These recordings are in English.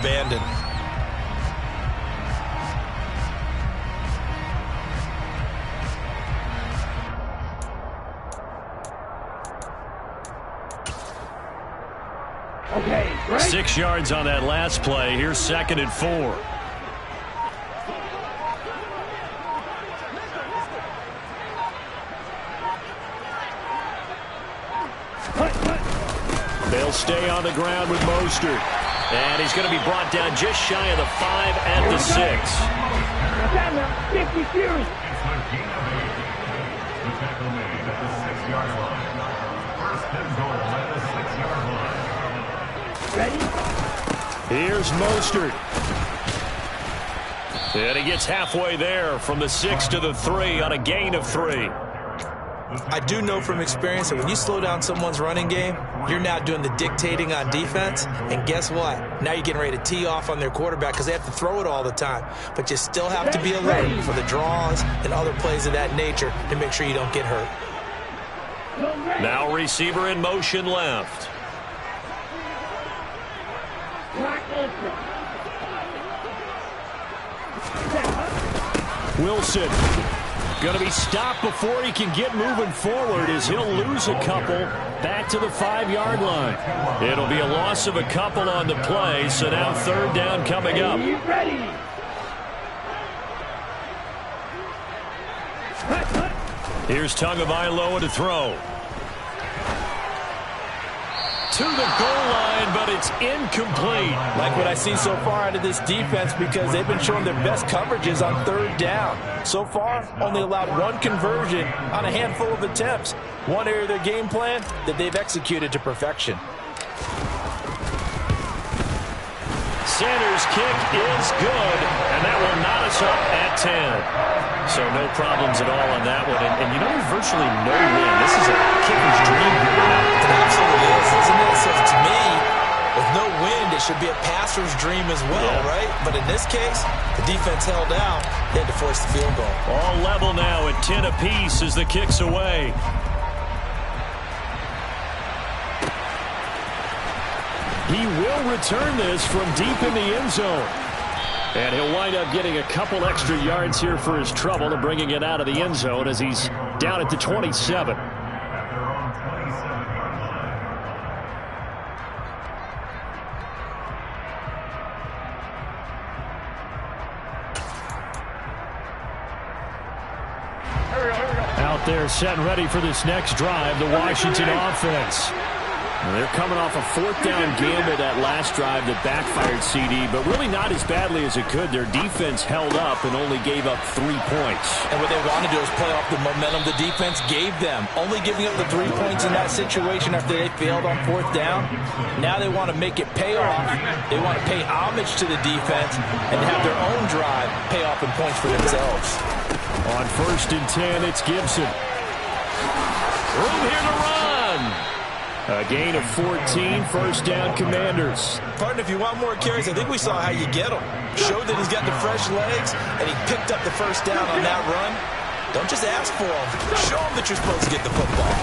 abandoned. Okay, right. 6 yards on that last play. Here's 2nd and 4. They'll stay on the ground with Mostert. And he's going to be brought down just shy of the 5 at the 6. Now, 50 series. The tackle made at the 6-yard line. First and goal at the 6-yard line. Ready? Here's Mostert. And he gets halfway there from the 6 to the 3 on a gain of 3. I do know from experience that when you slow down someone's running game, you're now doing the dictating on defense. And guess what? Now you're getting ready to tee off on their quarterback because they have to throw it all the time. But you still have to be alert for the draws and other plays of that nature to make sure you don't get hurt. Now receiver in motion left. Wilson going to be stopped before he can get moving forward as he'll lose a couple back to the 5-yard line. It'll be a loss of a couple on the play, so now 3rd down coming up. Here's Tagovailoa to throw. To the goal line, but it's incomplete. Like what I've seen so far out of this defense because they've been showing their best coverages on 3rd down. So far, only allowed 1 conversion on a handful of attempts. One area of their game plan that they've executed to perfection. Sanders' kick is good, and that will knot us up at 10. So no problems at all on that one. And you know, there's virtually no win. This is a kicker's dream here tonight. It absolutely is, isn't it? So to me, with no wind, it should be a passer's dream as well, right? But in this case, the defense held out. They had to force the field goal. All level now at 10 apiece as the kick's away. He will return this from deep in the end zone. And he'll wind up getting a couple extra yards here for his trouble and bringing it out of the end zone as he's down at the 27. Out there set and ready for this next drive, the Washington offense. They're coming off a 4th down gamble that last drive that backfired CD, but really not as badly as it could. Their defense held up and only gave up 3 points. And what they want to do is play off the momentum the defense gave them. Only giving up the 3 points in that situation after they failed on 4th down. Now they want to make it pay off. They want to pay homage to the defense and have their own drive pay off in points for themselves. On 1st and 10, it's Gibson. Room here to run. A gain of 14, 1st down Commanders. Partner, if you want more carries, I think we saw how you get them. Showed that he's got the fresh legs, and he picked up the 1st down on that run. Don't just ask for them. Show them that you're supposed to get the football.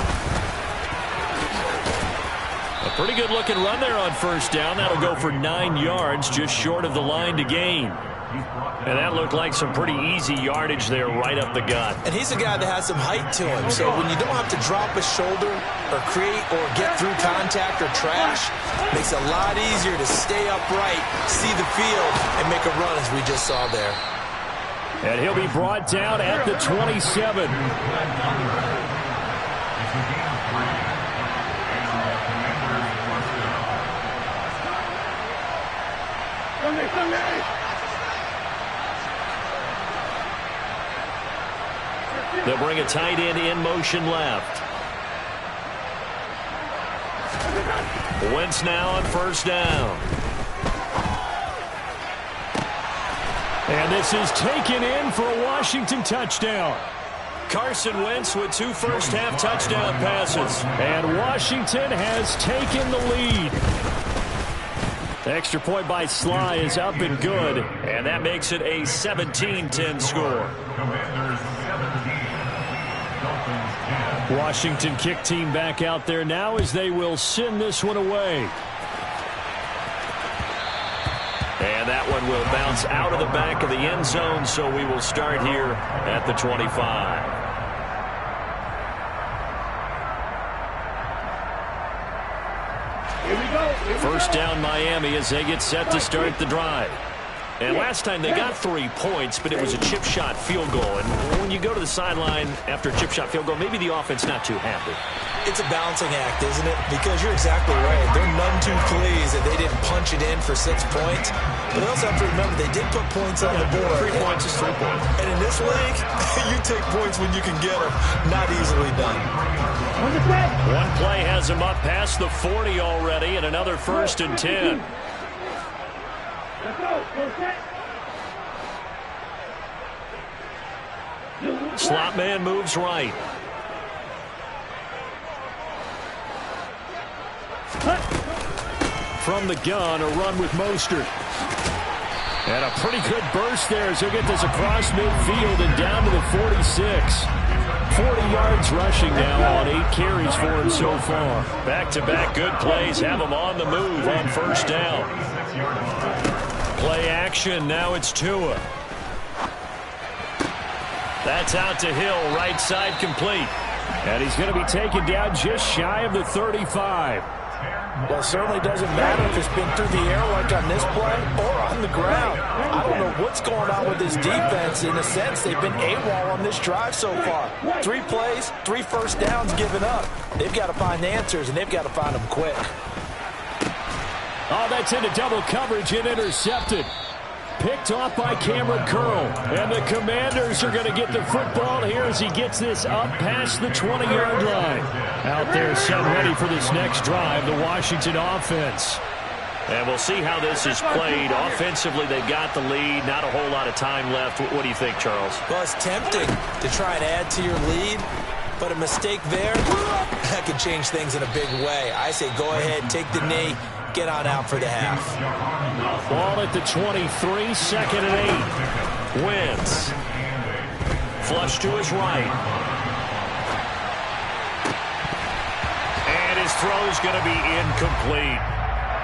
A pretty good looking run there on 1st down. That'll go for 9 yards, just short of the line to gain. And that looked like some pretty easy yardage there right up the gut. And he's a guy that has some height to him. So when you don't have to drop a shoulder or create or get through contact or trash, it makes it a lot easier to stay upright, see the field, and make a run as we just saw there. And he'll be brought down at the 27. They'll bring a tight end in motion left. Wentz now on 1st down. And this is taken in for a Washington touchdown. Carson Wentz with 2 first-half touchdown passes. And Washington has taken the lead. The extra point by Sly is up and good. And that makes it a 17-10 score. Washington kick team back out there now as they will send this one away. And that one will bounce out of the back of the end zone, so we will start here at the 25. Here we go. First down Miami as they get set to start the drive. And last time they got 3 points, but it was a chip shot field goal. And when you go to the sideline after a chip shot field goal, maybe the offense not too happy. It's a balancing act, isn't it? Because you're exactly right. They're none too pleased that they didn't punch it in for 6 points. But they also have to remember they did put points on the board. 3 points is 3 points. And in this league, you take points when you can get them. Not easily done. One play has him up past the 40 already, and another 1st and 10. Let's go. Go set. Slot man moves right. From the gun, a run with Mostert. And a pretty good burst there as he'll get this across midfield and down to the 46. 40 yards rushing now on 8 carries for him so far. Back-to-back good plays have him on the move on 1st down. Play action, now it's Tua. That's out to Hill, right side complete. And he's going to be taken down just shy of the 35. Well, it certainly doesn't matter if it's been through the air like on this play or on the ground. I don't know what's going on with this defense. In a sense, they've been AWOL on this drive so far. 3 plays, 3 first downs given up. They've got to find answers, and they've got to find them quick. Oh, that's into double coverage and intercepted. Picked off by Cameron Curl. And the Commanders are going to get the football here as he gets this up past the 20-yard line. Out there set ready for this next drive, the Washington offense. And we'll see how this is played. Offensively, they got the lead. Not a whole lot of time left. What do you think, Charles? Well, it's tempting to try and add to your lead, but a mistake there, that could change things in a big way. I say go ahead, take the knee, get on out for the half. Ball at the 23, 2nd and 8. Wentz. Flush to his right. And his throw's going to be incomplete.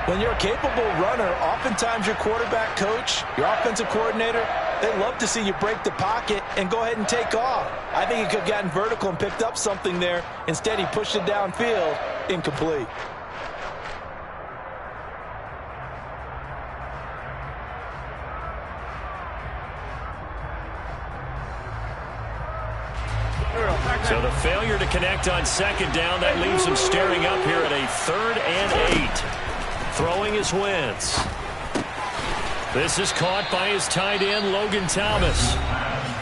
When you're a capable runner, oftentimes your quarterback coach, your offensive coordinator, they love to see you break the pocket and go ahead and take off. I think he could have gotten vertical and picked up something there. Instead, he pushed it downfield, incomplete. So the failure to connect on 2nd down, that leaves him staring up here at a 3rd and 8. Throwing his Wentz. This is caught by his tight end, Logan Thomas.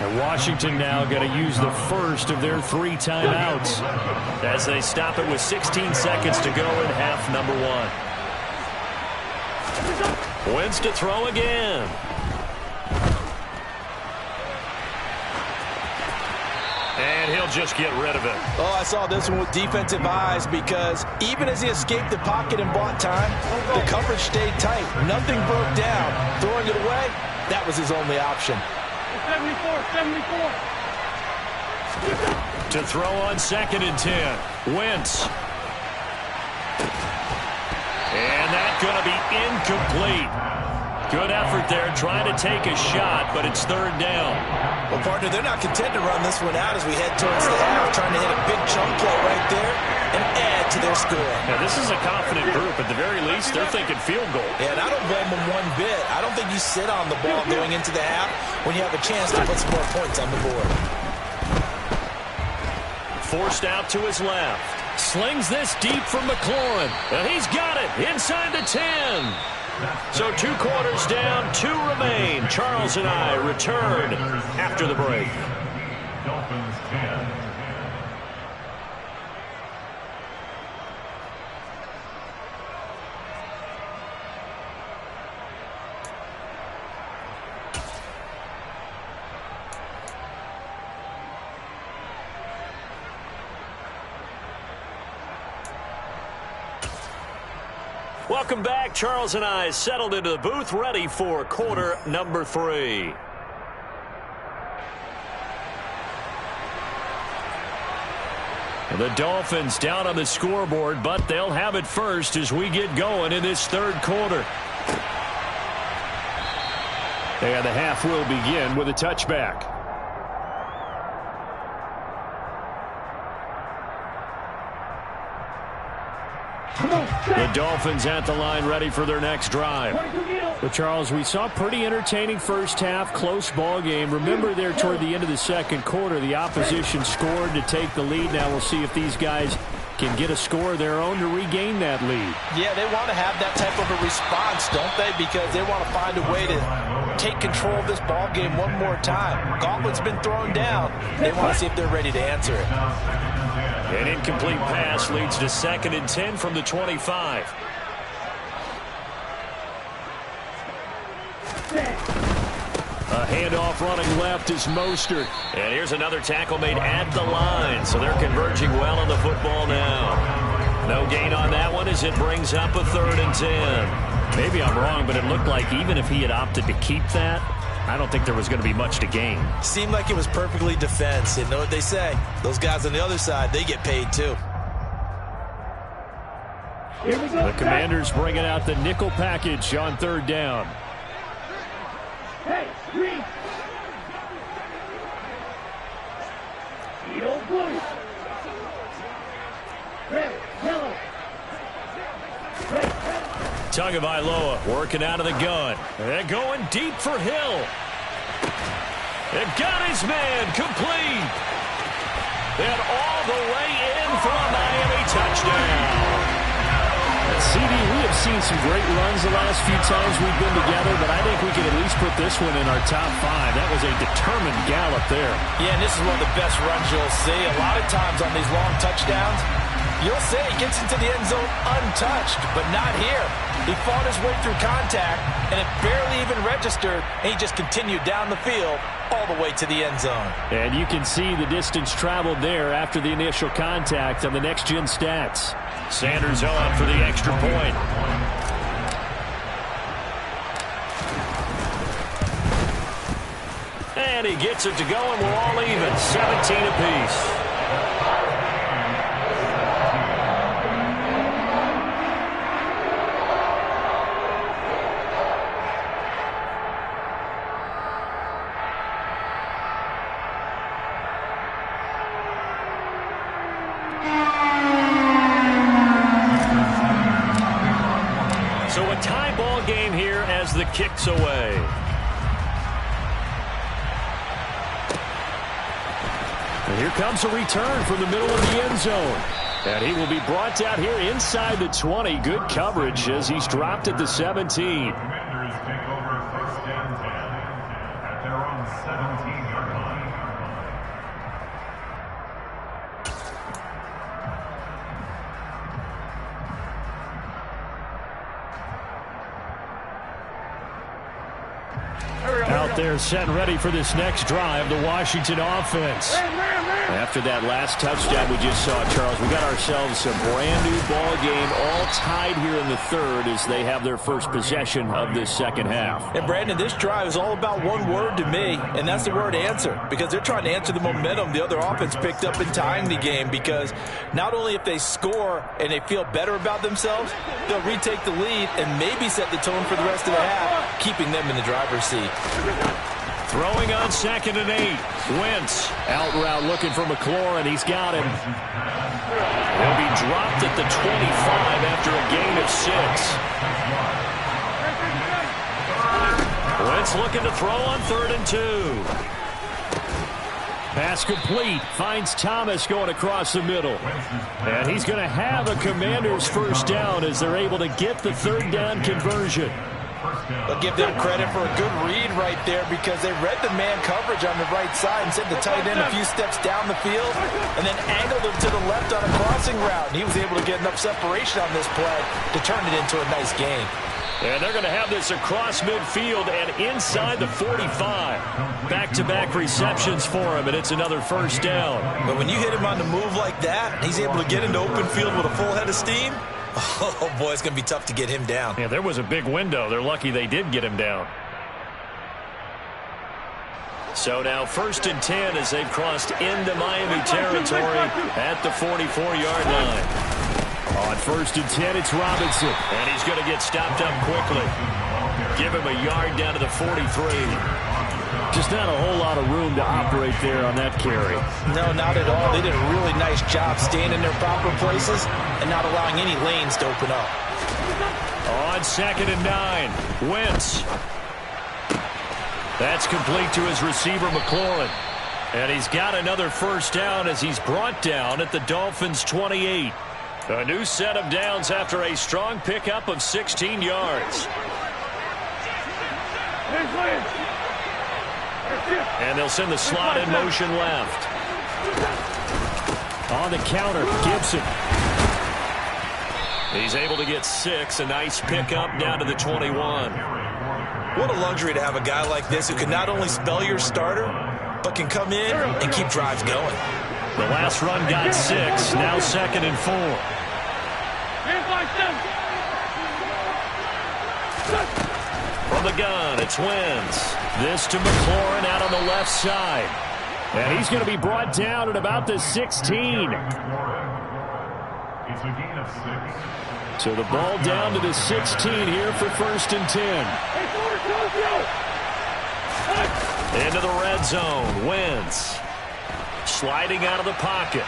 And Washington now going to use the first of their 3 timeouts as they stop it with 16 seconds to go in half number 1. Wentz to throw again. And he'll just get rid of it. Oh, I saw this one with defensive eyes because even as he escaped the pocket and bought time, the coverage stayed tight. Nothing broke down. Throwing it away, that was his only option. 74. To throw on 2nd and 10. Wentz. And that's going to be incomplete. Good effort there, trying to take a shot, but it's 3rd down. Well, partner, they're not content to run this one out as we head towards the half, trying to hit a big chunk play right there and add to their score. Now, this is a confident group. At the very least, they're thinking field goal. Yeah, and I don't blame them one bit. I don't think you sit on the ball going into the half when you have a chance to put some more points on the board. Forced out to his left. Slings this deep from McLaurin. And he's got it inside the 10. So 2 quarters down, 2 remain. Charles and I return after the break. Dolphins 10. Welcome back. Charles and I settled into the booth, ready for quarter number 3. The Dolphins down on the scoreboard, but they'll have it first as we get going in this 3rd quarter. And the half will begin with a touchback. The Dolphins at the line ready for their next drive. But Charles, we saw pretty entertaining first half, close ball game. Remember there toward the end of the second quarter, the opposition scored to take the lead. Now we'll see if these guys can get a score of their own to regain that lead. Yeah, they want to have that type of a response, don't they? Because they want to find a way to take control of this ball game one more time. Gauntlet's been thrown down. They want to see if they're ready to answer it. An incomplete pass leads to 2nd and 10 from the 25. A handoff running left is Mostert. And here's another tackle made at the line. So they're converging well on the football now. No gain on that one as it brings up a 3rd and 10. Maybe I'm wrong, but it looked like even if he had opted to keep that, I don't think there was going to be much to gain. Seemed like it was perfectly defense. You know what they say? Those guys on the other side, they get paid too. The Commanders bringing out the nickel package on 3rd down. Hey, green. Yellow, blue. Red, yellow. Red. Tagovailoa working out of the gun. They're going deep for Hill. It got his man complete. And all the way in for a Miami touchdown. CD, we have seen some great runs the last few times we've been together, but I think we can at least put this one in our top 5. That was a determined gallop there. Yeah, and this is one of the best runs you'll see. A lot of times on these long touchdowns, you'll say he gets into the end zone untouched, but not here. He fought his way through contact, and it barely even registered, and he just continued down the field all the way to the end zone. And you can see the distance traveled there after the initial contact on the next-gen stats. Sanders on for the extra point. And he gets it to go, and we're all even, 17 apiece. The kicks away. And here comes a return from the middle of the end zone. And he will be brought down here inside the 20. Good coverage as he's dropped at the 17. Commanders take over 1st and 10 at their own 17-yard line. Out there set ready for this next drive, the Washington offense. After that last touchdown we just saw, Charles, we got ourselves a brand new ball game, all tied here in the 3rd as they have their first possession of this second half. And Brandon, this drive is all about one word to me, and that's the word answer, because they're trying to answer the momentum the other offense picked up in tying the game, because not only if they score and they feel better about themselves, they'll retake the lead and maybe set the tone for the rest of the half, keeping them in the driver's seat. Throwing on 2nd and 8. Wentz out route looking for McLaurin. He's got him. He'll be dropped at the 25 after a gain of 6. Wentz looking to throw on 3rd and 2. Pass complete. Finds Thomas going across the middle. And he's going to have a Commanders first down as they're able to get the 3rd down conversion. I'll give them credit for a good read right there because they read the man coverage on the right side and sent the tight end a few steps down the field and then angled him to the left on a crossing route. And he was able to get enough separation on this play to turn it into a nice gain. And they're going to have this across midfield and inside the 45. Back-to-back receptions for him, and it's another first down. But when you hit him on the move like that, he's able to get into open field with a full head of steam. Oh, boy, it's going to be tough to get him down. Yeah, there was a big window. They're lucky they did get him down. So now 1st and 10 as they've crossed into Miami territory at the 44-yard line. On 1st and 10, it's Robinson. And he's going to get stopped up quickly. Give him a yard down to the 43. Just not a whole lot of room to operate there on that carry. No, not at all. They did a really nice job staying in their proper places and not allowing any lanes to open up. On 2nd and 9, Wentz. That's complete to his receiver, McLaurin. And he's got another first down as he's brought down at the Dolphins' 28. A new set of downs after a strong pickup of 16 yards. And they'll send the slot in motion left. On the counter, Gibson. He's able to get 6. A nice pickup down to the 21. What a luxury to have a guy like this who can not only spell your starter, but can come in and keep drives going. The last run got 6. Now 2nd and 4. From the gun, it's Wentz. This to McLaurin out on the left side. And he's going to be brought down at about the 16. It's a gain of 6. So the ball down to the 16 here for 1st and 10. Into the red zone. Wentz sliding out of the pocket.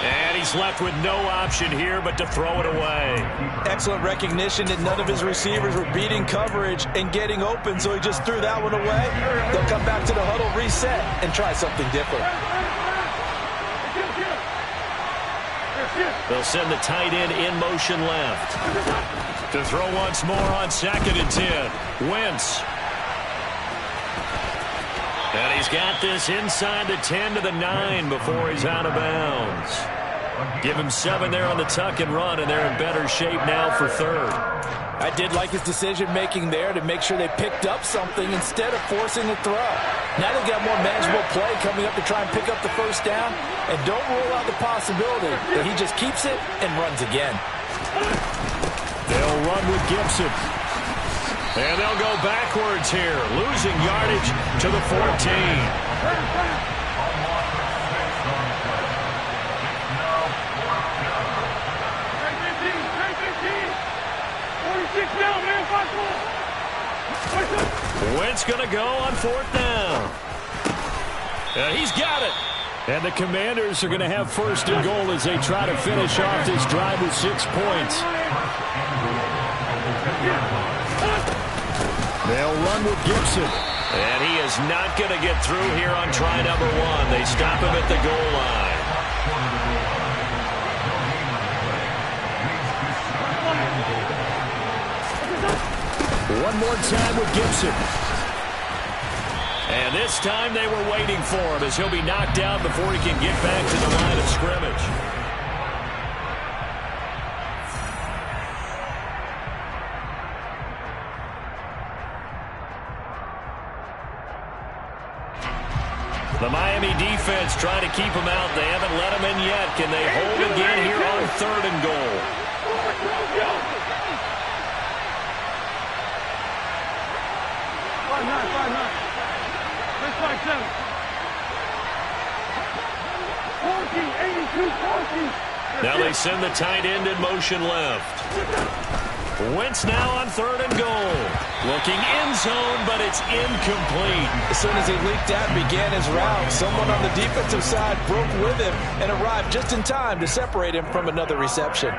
And he's left with no option here but to throw it away. Excellent recognition that none of his receivers were beating coverage and getting open, so he just threw that one away. They'll come back to the huddle, reset, and try something different. They'll send the tight end in motion left. To throw once more on 2nd and 10. Wentz. And he's got this inside the 10 to the 9 before he's out of bounds. Give him 7 there on the tuck and run, and they're in better shape now for 3rd. I did like his decision-making there to make sure they picked up something instead of forcing a throw. Now they've got more manageable play coming up to try and pick up the first down, and don't rule out the possibility that he just keeps it and runs again. They'll run with Gibson. And they'll go backwards here, losing yardage to the 14. Wentz going to go on 4th down. He's got it. And the Commanders are going to have 1st and goal as they try to finish off this drive with 6 points. They'll run with Gibson. And he is not going to get through here on try number 1. They stop him at the goal line. One more time with Gibson. And this time they were waiting for him as he'll be knocked out before he can get back to the line of scrimmage. The Miami defense trying to keep him out. They haven't let him in yet. Can they hold again here on 3rd and goal? 5-9. Now they send the tight end in motion left. Wentz now on 3rd and goal. Looking end zone, but it's incomplete. As soon as he leaked out and began his route, someone on the defensive side broke with him and arrived just in time to separate him from another reception.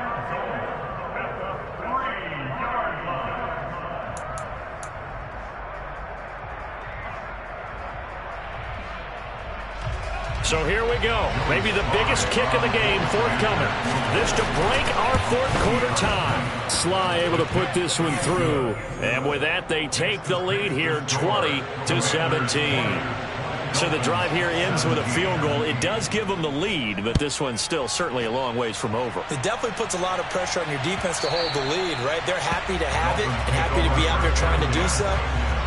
So here we go. Maybe the biggest kick of the game forthcoming. This to break our 4th quarter tie. Sly able to put this one through. And with that, they take the lead here 20-17. So the drive here ends with a field goal. It does give them the lead, but this one's still certainly a long ways from over. It definitely puts a lot of pressure on your defense to hold the lead, right? They're happy to have it and happy to be out there trying to do so.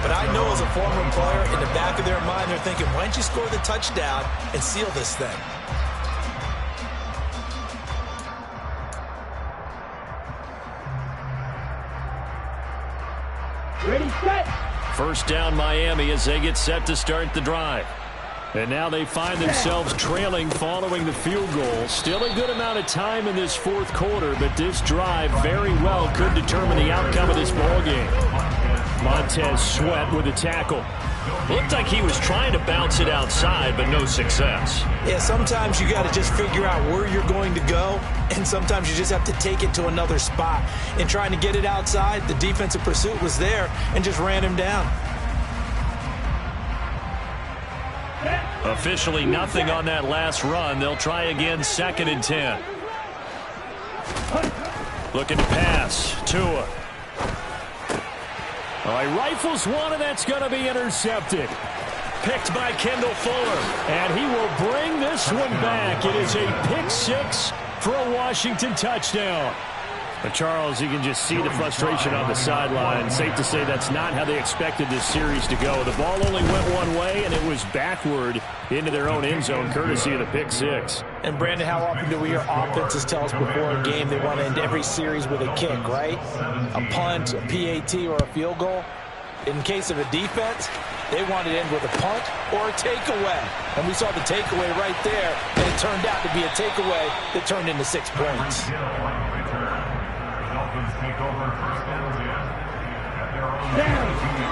But I know as a former player, in the back of their mind, they're thinking, why don't you score the touchdown and seal this thing? Ready, set. First down Miami as they get set to start the drive. And now they find themselves trailing following the field goal. Still a good amount of time in this 4th quarter, but this drive very well could determine the outcome of this ball game. Montez Sweat with a tackle. Looked like he was trying to bounce it outside, but no success. Yeah, sometimes you got to just figure out where you're going to go, and sometimes you just have to take it to another spot. In trying to get it outside, the defensive pursuit was there and just ran him down. Officially nothing on that last run. They'll try again, 2nd and 10. Looking to pass. Tua. All right, rifles one, and that's going to be intercepted. Picked by Kendall Fuller. And he will bring this one back. It is a pick 6 for a Washington touchdown. But Charles, you can just see the frustration on the sideline. Safe to say that's not how they expected this series to go. The ball only went one way, and it was backward into their own end zone, courtesy of the pick 6. And, Brandon, how often do we hear offenses tell us before a game they want to end every series with a kick, right? A punt, a PAT, or a field goal. In case of a defense, they want to end with a punt or a takeaway. And we saw the takeaway right there, and it turned out to be a takeaway that turned into 6 points.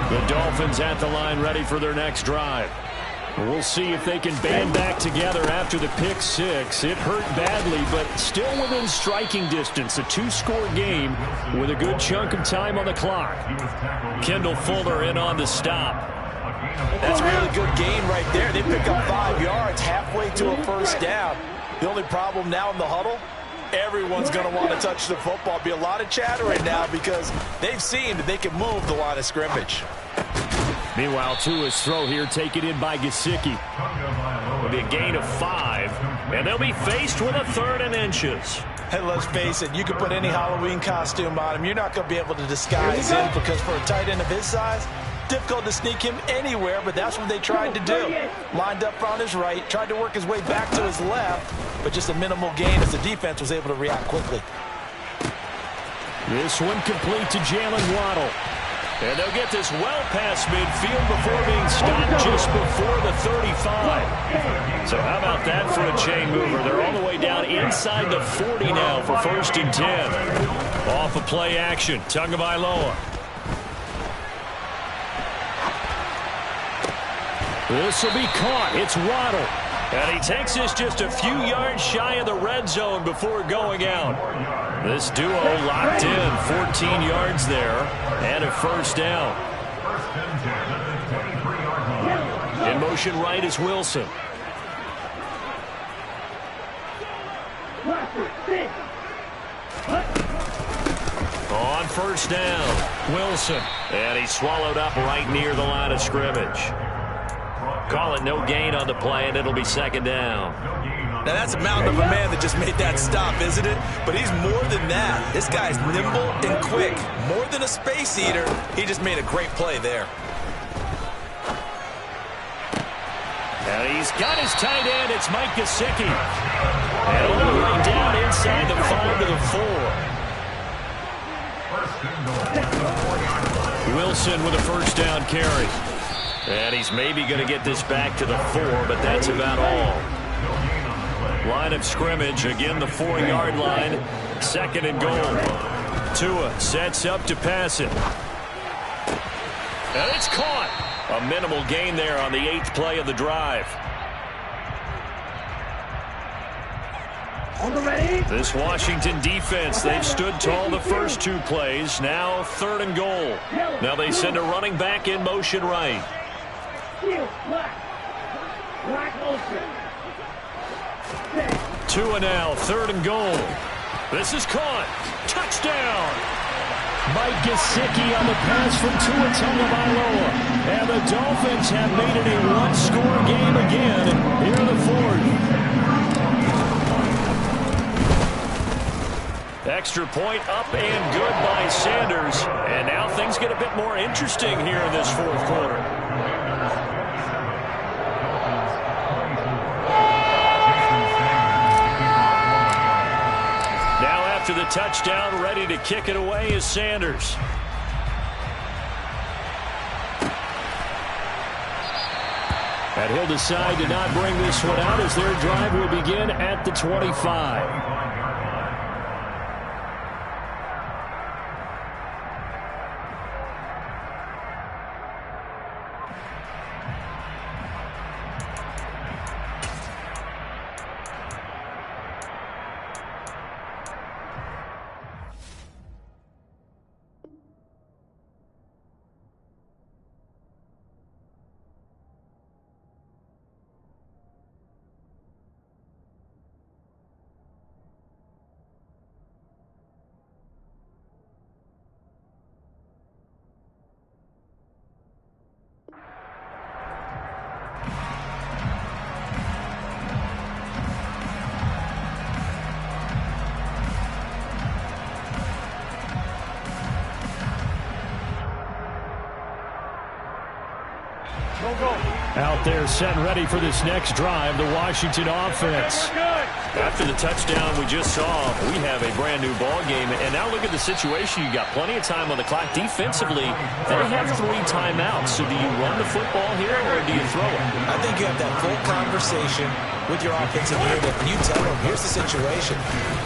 The Dolphins at the line, ready for their next drive. We'll see if they can band back together after the pick 6. It hurt badly, but still within striking distance. A 2-score game with a good chunk of time on the clock. Kendall Fuller in on the stop. That's a really good gain right there. They pick up 5 yards halfway to a first down. The only problem now in the huddle, everyone's going to want to touch the football. Be a lot of chattering now because they've seen that they can move the line of scrimmage. Meanwhile, Tua's throw here taken in by Gesicki. It'll be a gain of 5, and they'll be faced with a 3rd and inches. Hey, let's face it, you can put any Halloween costume on him. You're not going to be able to disguise him because for a tight end of his size, difficult to sneak him anywhere, but that's what they tried to do. Lined up on his right, tried to work his way back to his left, but just a minimal gain as the defense was able to react quickly. This one complete to Jalen Waddle. And they'll get this well past midfield before being stopped just before the 35. So how about that for a chain mover? They're all the way down inside the 40 now for 1st and 10. Off of play action, Tagovailoa. This will be caught. It's Waddle. And he takes this just a few yards shy of the red zone before going out. This duo locked in, 14 yards there, and a first down. In motion right is Wilson. On first down, Wilson. And he's swallowed up right near the line of scrimmage. Call it no gain on the play, and it'll be 2nd down. Now, that's a mountain of a man that just made that stop, isn't it? But he's more than that. This guy's nimble and quick. More than a space eater, he just made a great play there. And he's got his tight end. It's Mike Gesicki. And all the way down inside the 5 to the 4. Wilson with a first down carry. And he's maybe going to get this back to the 4, but that's about all. Line of scrimmage, again the 4-yard line. 2nd and goal. Tua sets up to pass it. And it's caught. A minimal gain there on the 8th play of the drive. This Washington defense, they've stood tall the first 2 plays. Now 3rd and goal. Now they send a running back in motion right. Tua now, 3rd and goal. This is caught. Touchdown. Mike Gesicki on the pass from Tua Tagovailoa. And the Dolphins have made it a 1-score game again here in the 4th. Extra point up and good by Sanders. And now things get a bit more interesting here in this 4th quarter. To the touchdown, ready to kick it away is Sanders. And he'll decide to not bring this one out as their drive will begin at the 25. Out there set and ready for this next drive, the Washington offense. After the touchdown we just saw, we have a brand new ball game. And now look at the situation. You got plenty of time on the clock. Defensively, they have 3 timeouts. So do you run the football here or do you throw it? I think you have that full conversation with your offensive unit. And you tell them, here's the situation.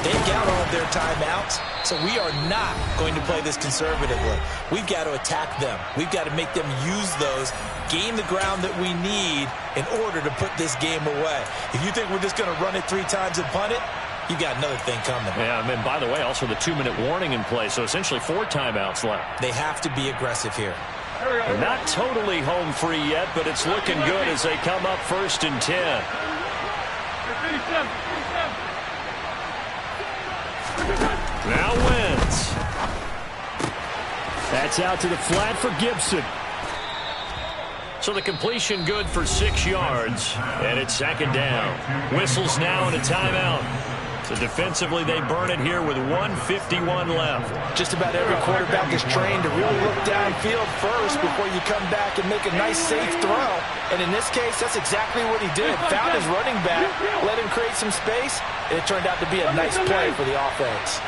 They've got all of their timeouts, so we are not going to play this conservatively. We've got to attack them. We've got to make them use those, gain the ground that we need in order to put this game away. If you think we're just going to run it 3 times and punt it, you got another thing coming. Yeah, and by the way, also the 2-minute warning in play, so essentially 4 timeouts left. They have to be aggressive here. Not totally home free yet, but it's looking good as they come up 1st and 10. Now Wentz. That's out to the flat for Gibson. So the completion good for 6 yards, and it's 2nd down. Whistles now and a timeout. So defensively, they burn it here with 1:51 left. Just about every quarterback is trained to really look downfield first before you come back and make a nice, safe throw. And in this case, that's exactly what he did. Found his running back, let him create some space, and it turned out to be a nice play for the offense.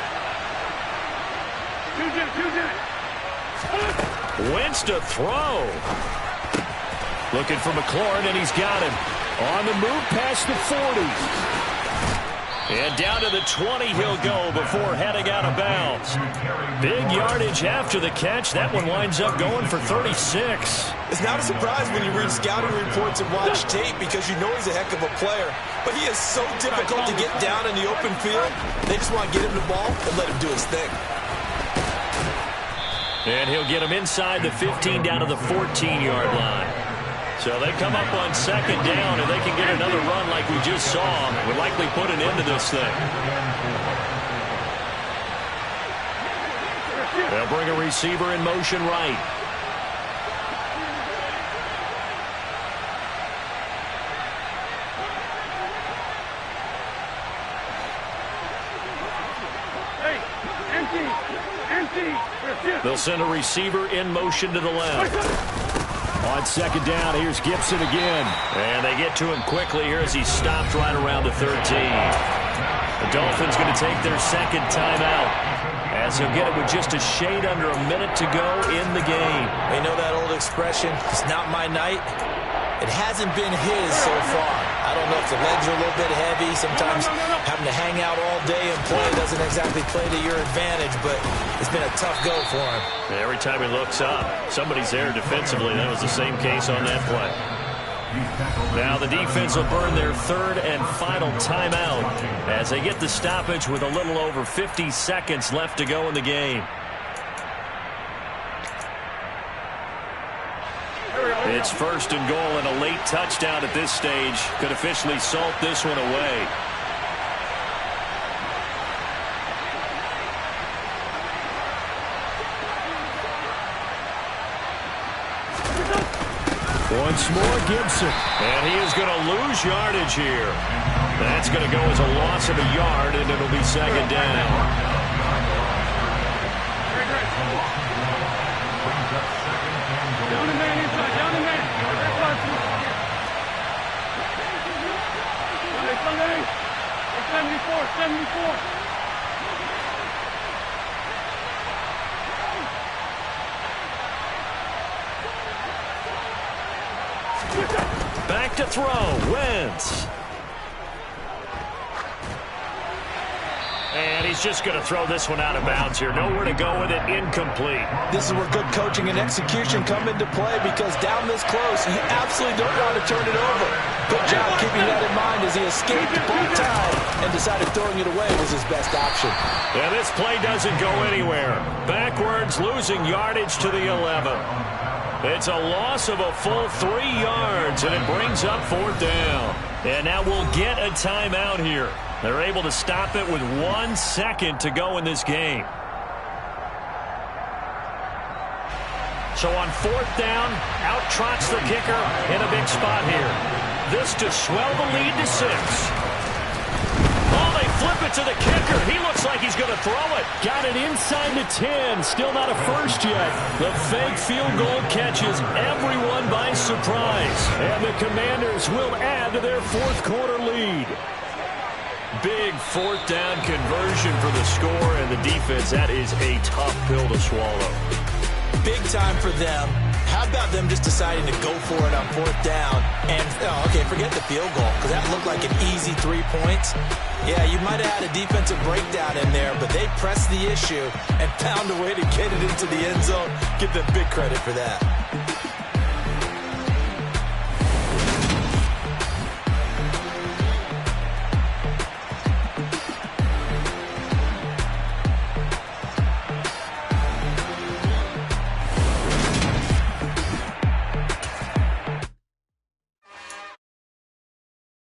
Wentz to throw. Looking for McLaurin, and he's got him. On the move past the 40. And down to the 20 he'll go before heading out of bounds. Big yardage after the catch. That one winds up going for 36. It's not a surprise when you read scouting reports and watch tape because you know he's a heck of a player. But he is so difficult to get down in the open field. They just want to get him the ball and let him do his thing. And he'll get him inside the 15 down to the 14-yard line. So they come up on 2nd down, and they can get another run like we just saw. Would likely put an end to this thing. They'll bring a receiver in motion right. They'll send a receiver in motion to the left. On 2nd down, here's Gibson again. And they get to him quickly here as he's stopped right around the 13. The Dolphins going to take their 2nd timeout as he'll get it with just a shade under a minute to go in the game. You know that old expression, it's not my night? It hasn't been his so far. I don't know if the legs are a little bit heavy. Sometimes having to hang out all day and play doesn't exactly play to your advantage, but it's been a tough go for him. Every time he looks up, somebody's there defensively. That was the same case on that play. Now the defense will burn their 3rd and final timeout as they get the stoppage with a little over 50 seconds left to go in the game. It's 1st and goal, and a late touchdown at this stage could officially salt this one away. Once more, Gibson. And he is going to lose yardage here. That's going to go as a loss of a yard, and it'll be 2nd down. Down the man inside, down the man. Sunday. 74, 74. Back to throw, Wentz. And he's just going to throw this one out of bounds here. Nowhere to go with it, incomplete. This is where good coaching and execution come into play because down this close, you absolutely don't want to turn it over. Good job keeping that in mind as he escaped both times and decided throwing it away was his best option. Yeah, this play doesn't go anywhere. Backwards, losing yardage to the 11. It's a loss of a full 3 yards, and it brings up 4th down. And now we'll get a timeout here. They're able to stop it with 1 second to go in this game. So on 4th down, out trots the kicker in a big spot here. This to swell the lead to 6. Oh, they flip it to the kicker. He looks like he's going to throw it. Got it inside the 10. Still not a first yet. The fake field goal catches everyone by surprise, and the Commanders will add to their fourth quarter lead. Big fourth down conversion for the score, and the defense, that is a tough pill to swallow. Big time for them. How about them just deciding to go for it on fourth down? And, okay, forget the field goal, because that looked like an easy 3 points. Yeah, you might have had a defensive breakdown in there, but they pressed the issue and found a way to get it into the end zone. Give them big credit for that.